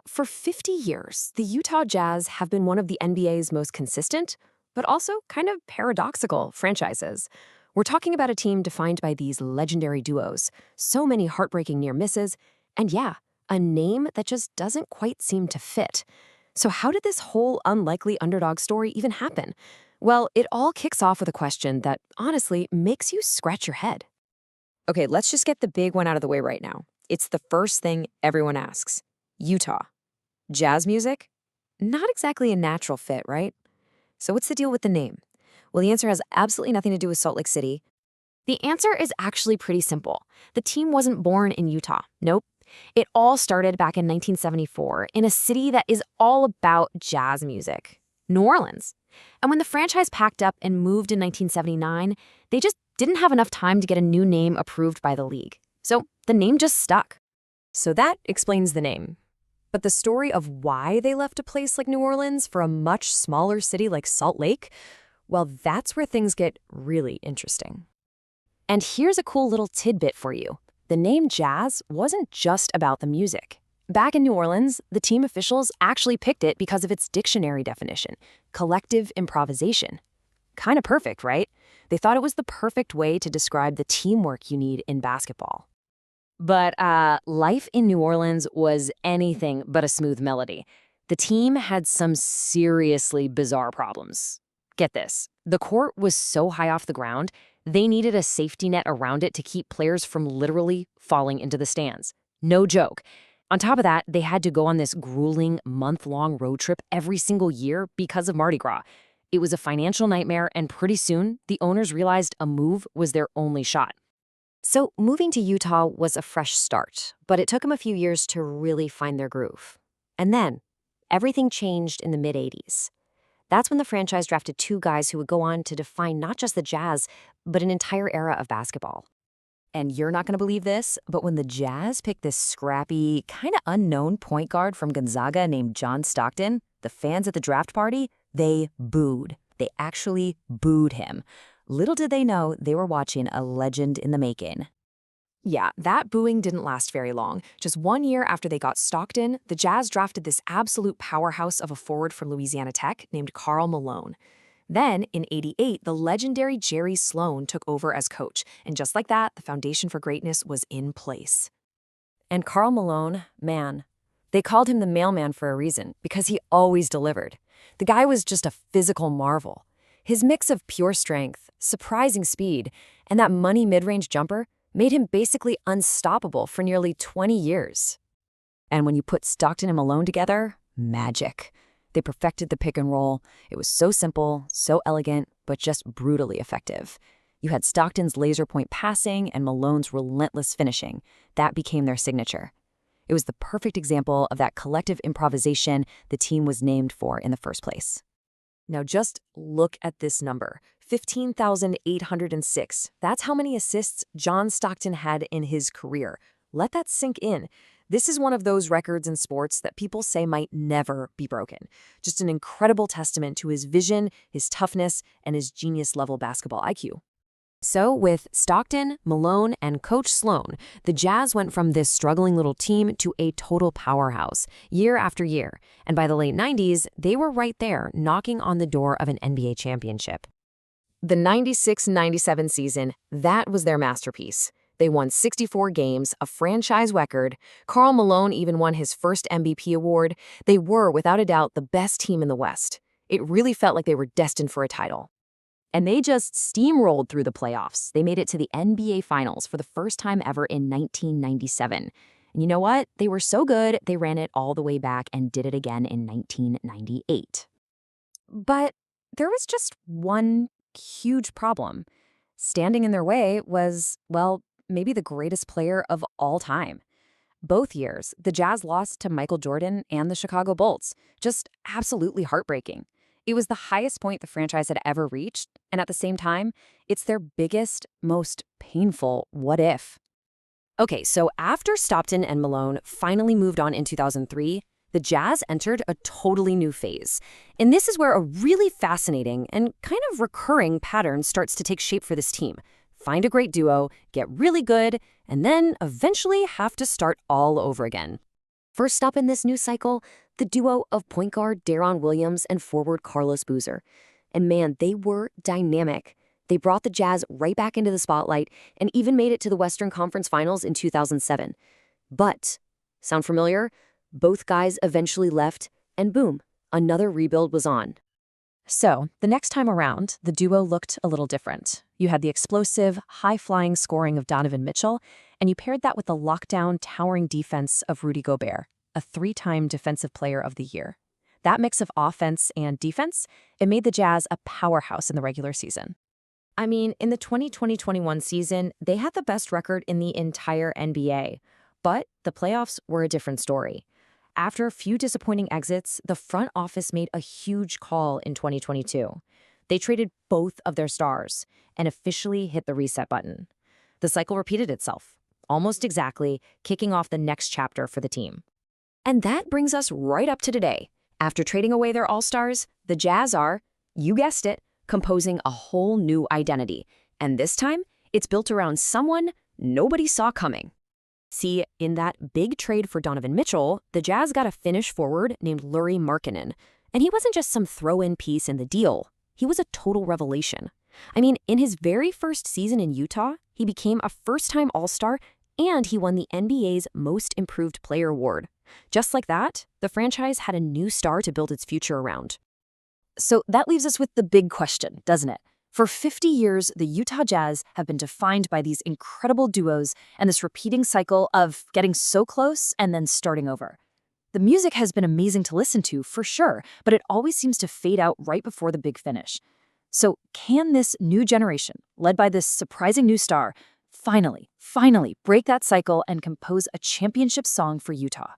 For 50 years, the Utah Jazz have been one of the NBA's most consistent, but also kind of paradoxical franchises. We're talking about a team defined by these legendary duos, so many heartbreaking near misses, and yeah, a name that just doesn't quite seem to fit. So, how did this whole unlikely underdog story even happen? Well, it all kicks off with a question that honestly makes you scratch your head. Okay, let's just get the big one out of the way right now. It's the first thing everyone asks. Utah. Jazz music? Not exactly a natural fit, right? So what's the deal with the name? Well, the answer has absolutely nothing to do with Salt Lake City. The answer is actually pretty simple. The team wasn't born in Utah. Nope. It all started back in 1974 in a city that is all about jazz music, New Orleans. And when the franchise packed up and moved in 1979, they just didn't have enough time to get a new name approved by the league. So the name just stuck. So that explains the name. But the story of why they left a place like New Orleans for a much smaller city like Salt Lake, well, that's where things get really interesting. And here's a cool little tidbit for you. The name Jazz wasn't just about the music. Back in New Orleans, the team officials actually picked it because of its dictionary definition, collective improvisation. Kind of perfect, right? They thought it was the perfect way to describe the teamwork you need in basketball. But life in New Orleans was anything but a smooth melody. The team had some seriously bizarre problems. Get this, the court was so high off the ground, they needed a safety net around it to keep players from literally falling into the stands. No joke. On top of that, they had to go on this grueling month-long road trip every single year because of Mardi Gras. It was a financial nightmare, and pretty soon, the owners realized a move was their only shot. So moving to Utah was a fresh start, but it took them a few years to really find their groove. And then, everything changed in the mid-'80s. That's when the franchise drafted two guys who would go on to define not just the Jazz, but an entire era of basketball. And you're not going to believe this, but when the Jazz picked this scrappy, kind of unknown point guard from Gonzaga named John Stockton, the fans at the draft party, they booed. They actually booed him. Little did they know they were watching a legend in the making. Yeah, that booing didn't last very long. Just 1 year after they got Stockton, the Jazz drafted this absolute powerhouse of a forward from Louisiana Tech named Karl Malone. Then, in '88, the legendary Jerry Sloan took over as coach, and just like that, the foundation for greatness was in place. And Karl Malone, man, they called him the mailman for a reason, because he always delivered. The guy was just a physical marvel. His mix of pure strength, surprising speed, and that money mid-range jumper made him basically unstoppable for nearly 20 years. And when you put Stockton and Malone together, magic. They perfected the pick and roll. It was so simple, so elegant, but just brutally effective. You had Stockton's laser point passing and Malone's relentless finishing. That became their signature. It was the perfect example of that collective improvisation the team was named for in the first place. Now just look at this number, 15,806. That's how many assists John Stockton had in his career. Let that sink in. This is one of those records in sports that people say might never be broken. Just an incredible testament to his vision, his toughness, and his genius-level basketball IQ. So with Stockton, Malone, and Coach Sloan, the Jazz went from this struggling little team to a total powerhouse, year after year. And by the late 90s, they were right there, knocking on the door of an NBA championship. The 96-97 season, that was their masterpiece. They won 64 games, a franchise record. Karl Malone even won his first MVP award. They were, without a doubt, the best team in the West. It really felt like they were destined for a title. And they just steamrolled through the playoffs. They made it to the NBA Finals for the first time ever in 1997. And you know what? They were so good, they ran it all the way back and did it again in 1998. But there was just one huge problem. Standing in their way was, well, maybe the greatest player of all time. Both years, the Jazz lost to Michael Jordan and the Chicago Bulls. Just absolutely heartbreaking. It was the highest point the franchise had ever reached, and at the same time, it's their biggest, most painful what if. Okay, so after Stockton and Malone finally moved on in 2003, the Jazz entered a totally new phase. And this is where a really fascinating and kind of recurring pattern starts to take shape for this team. Find a great duo, get really good, and then eventually have to start all over again. First up in this new cycle, the duo of point guard Deron Williams and forward Carlos Boozer. And man, they were dynamic. They brought the Jazz right back into the spotlight and even made it to the Western Conference Finals in 2007. But, sound familiar? Both guys eventually left, and boom, another rebuild was on. So, the next time around, the duo looked a little different. You had the explosive, high-flying scoring of Donovan Mitchell, and you paired that with the lockdown, towering defense of Rudy Gobert, a 3-time Defensive Player of the Year. That mix of offense and defense, it made the Jazz a powerhouse in the regular season. I mean, in the 2020-21 season, they had the best record in the entire NBA. But the playoffs were a different story. After a few disappointing exits, the front office made a huge call in 2022. They traded both of their stars and officially hit the reset button. The cycle repeated itself, almost exactly, kicking off the next chapter for the team. And that brings us right up to today. After trading away their all-stars, the Jazz are, you guessed it, composing a whole new identity. And this time, it's built around someone nobody saw coming. See, in that big trade for Donovan Mitchell, the Jazz got a Finnish forward named Lauri Markkanen. And he wasn't just some throw-in piece in the deal. He was a total revelation. I mean, in his very first season in Utah, he became a first-time All-Star, and he won the NBA's Most Improved Player award. Just like that, the franchise had a new star to build its future around. So that leaves us with the big question, doesn't it? For 50 years, the Utah Jazz have been defined by these incredible duos and this repeating cycle of getting so close and then starting over. The music has been amazing to listen to, for sure, but it always seems to fade out right before the big finish. So can this new generation, led by this surprising new star, finally break that cycle and compose a championship song for Utah?